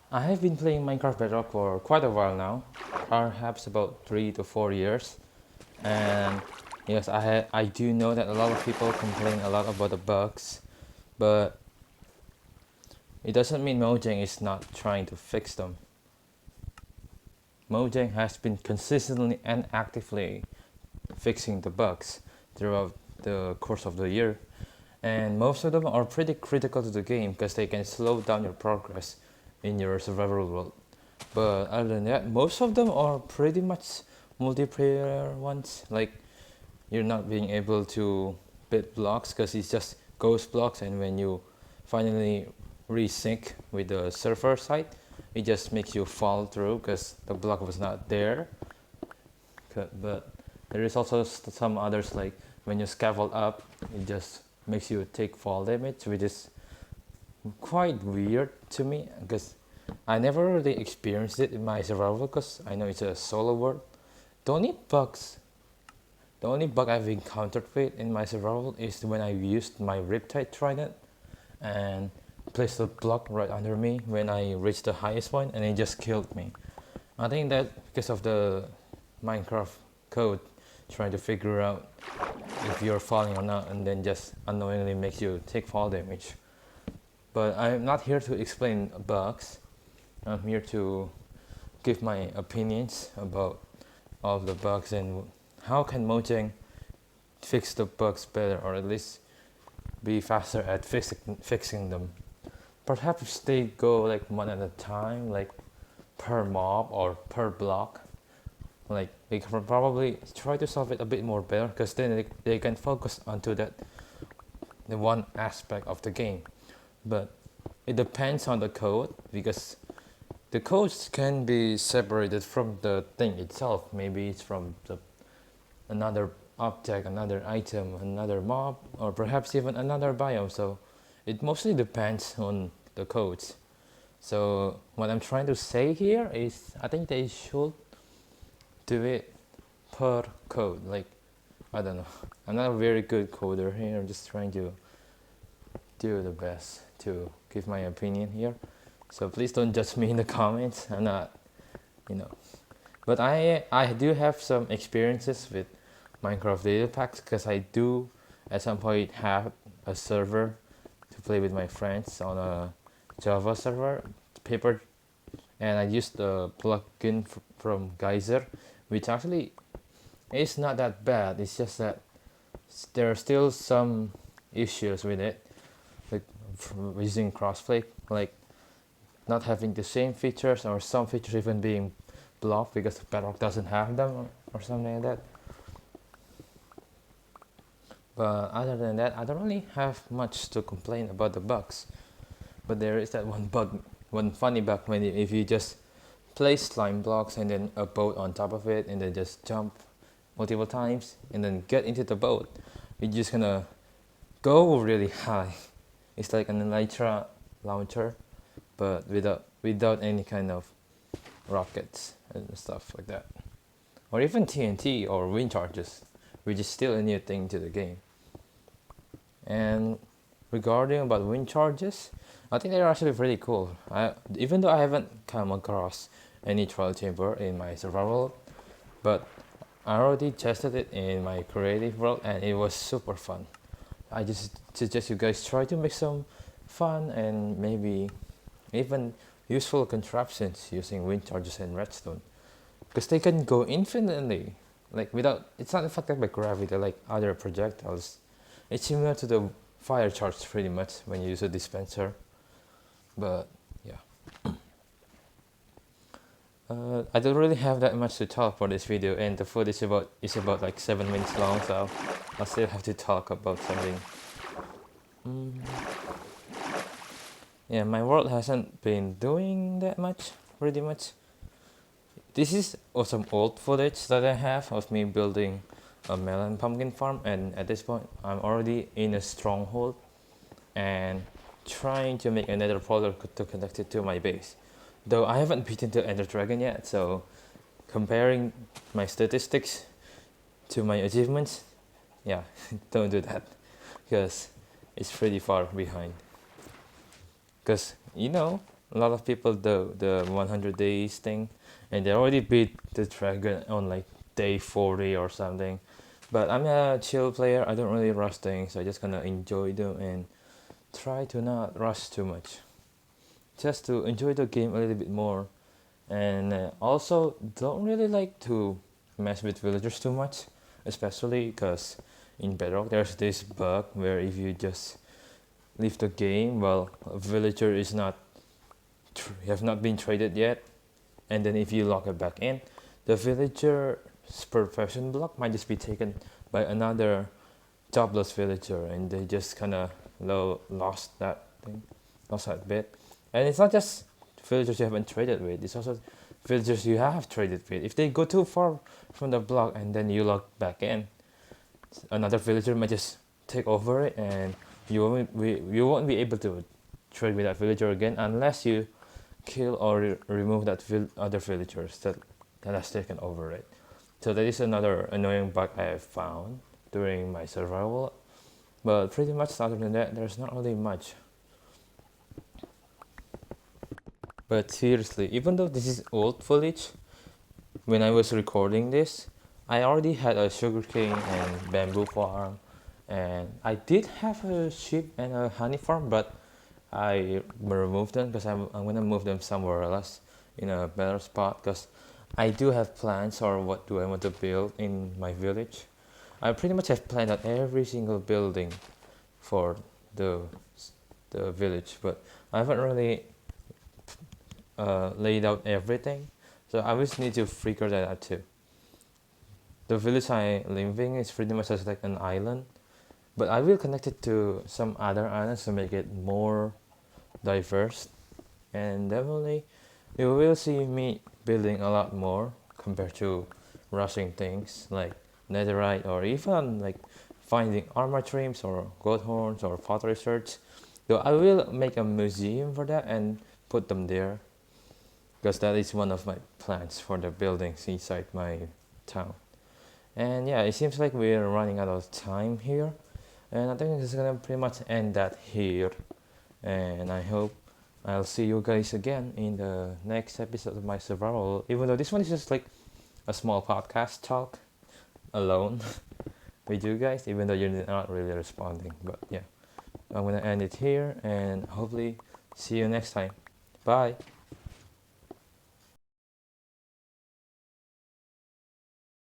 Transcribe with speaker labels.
Speaker 1: I have been playing Minecraft Bedrock for quite a while now, perhaps about 3 to 4 years. And yes, I do know that a lot of people complain a lot about the bugs, but it doesn't mean Mojang is not trying to fix them. Mojang has been consistently and actively fixing the bugs throughout the course of the year, and most of them are pretty critical to the game because they can slow down your progress in your survival world. But other than that, most of them are pretty much multiplayer ones. Like you're not being able to build blocks because it's just ghost blocks, and when you finally resync with the server side, it just makes you fall through because the block was not there. But there is also some others, like when you scaffold up, it just makes you take fall damage, which is quite weird to me because I never really experienced it in my survival because I know it's a solo world. The only bugs, the only bug I've encountered with in my survival is when I used my Riptide Trident and placed a block right under me when I reached the highest point, and it just killed me. I think that because of the Minecraft code trying to figure out if you're falling or not, and then just unknowingly makes you take fall damage. But I'm not here to explain bugs. I'm here to give my opinions about all of the bugs and how can Mojang fix the bugs better, or at least be faster at fixing them. Perhaps they go like one at a time, like per mob or per block. Like they can probably try to solve it a bit more better because then they can focus onto that the one aspect of the game. But it depends on the code because the codes can be separated from the thing itself. Maybe it's from another object, another item, another mob, or perhaps even another biome. So it mostly depends on the codes. So what I'm trying to say here is I think they should do it per code. Like, I don't know. I'm not a very good coder here. I'm just trying to do the best to give my opinion here. So please don't judge me in the comments. I'm not, you know. But I do have some experiences with Minecraft data packs because I do at some point have a server to play with my friends on a Java server, paper, and I used the plugin from Geyser, which actually is not that bad. It's just that there are still some issues with it, like using crossplay, like not having the same features, or some features even being blocked because Bedrock doesn't have them, or something like that. But other than that, I don't really have much to complain about the bugs. But there is that one funny bug when if you just place slime blocks and then a boat on top of it and then just jump multiple times and then get into the boat, you're just gonna go really high. It's like an elytra launcher, but without any kind of rockets and stuff like that, or even TNT or wind charges, which is still a new thing to the game. And regarding about wind charges, I think they're actually pretty cool. Even though I haven't come across any trial chamber in my survival, but I already tested it in my creative world and it was super fun. I just suggest you guys try to make some fun and maybe even useful contraptions using wind charges and redstone, because they can go infinitely, like without, it's not affected by gravity like other projectiles. It's similar to the fire charge pretty much when you use a dispenser. But yeah, I don't really have that much to talk for this video, and the footage is about like 7 minutes long, so I still have to talk about something. Yeah, my world hasn't been doing that much, pretty much. This is some old footage that I have of me building a melon pumpkin farm, and at this point I'm already in a stronghold and trying to make another portal to connect it to my base. Though I haven't beaten the Ender Dragon yet, so comparing my statistics to my achievements, yeah, don't do that, because it's pretty far behind. Because, A lot of people do the 100 days thing, and they already beat the dragon on like day 40 or something. But I'm a chill player. I don't really rush things. I just gonna enjoy them and try to not rush too much, just to enjoy the game a little bit more. And also don't really like to mess with villagers too much, especially because in Bedrock there's this bug where if you just leave the game while a villager is not have not been traded yet, and then if you log it back in, the villager's profession block might just be taken by another jobless villager, and they just kind of lost that thing, lost that bit. And it's not just villagers you haven't traded with; it's also villagers you have traded with. If they go too far from the block and then you log back in, another villager might just take over it, and you won't be able to trade with that villager again unless you kill or remove that other villagers that has taken over it. So that is another annoying bug I have found during my survival. But pretty much other than that, there's not really much. But seriously, even though this is old footage, when I was recording this, I already had a sugarcane and bamboo farm, and I did have a sheep and a honey farm, but I removed them because I'm gonna move them somewhere else in a better spot because I do have plans or what do I want to build in my village. I pretty much have planned out every single building for the the village, but I haven't really laid out everything. So I just need to figure that out too. The village I live in is pretty much just like an island, but I will connect it to some other islands to make it more diverse. And definitely, you will see me building a lot more compared to rushing things like netherite or even like finding armor trims or gold horns or pottery shards. Though I will make a museum for that and put them there because that is one of my plans for the buildings inside my town. And yeah, it seems like we're running out of time here, and I think it's gonna pretty much end that here. And I hope I'll see you guys again in the next episode of my survival. Even though this one is just like a small podcast talk alone with you guys, even though you're not really responding. But yeah, I'm gonna end it here and hopefully see you next time. Bye.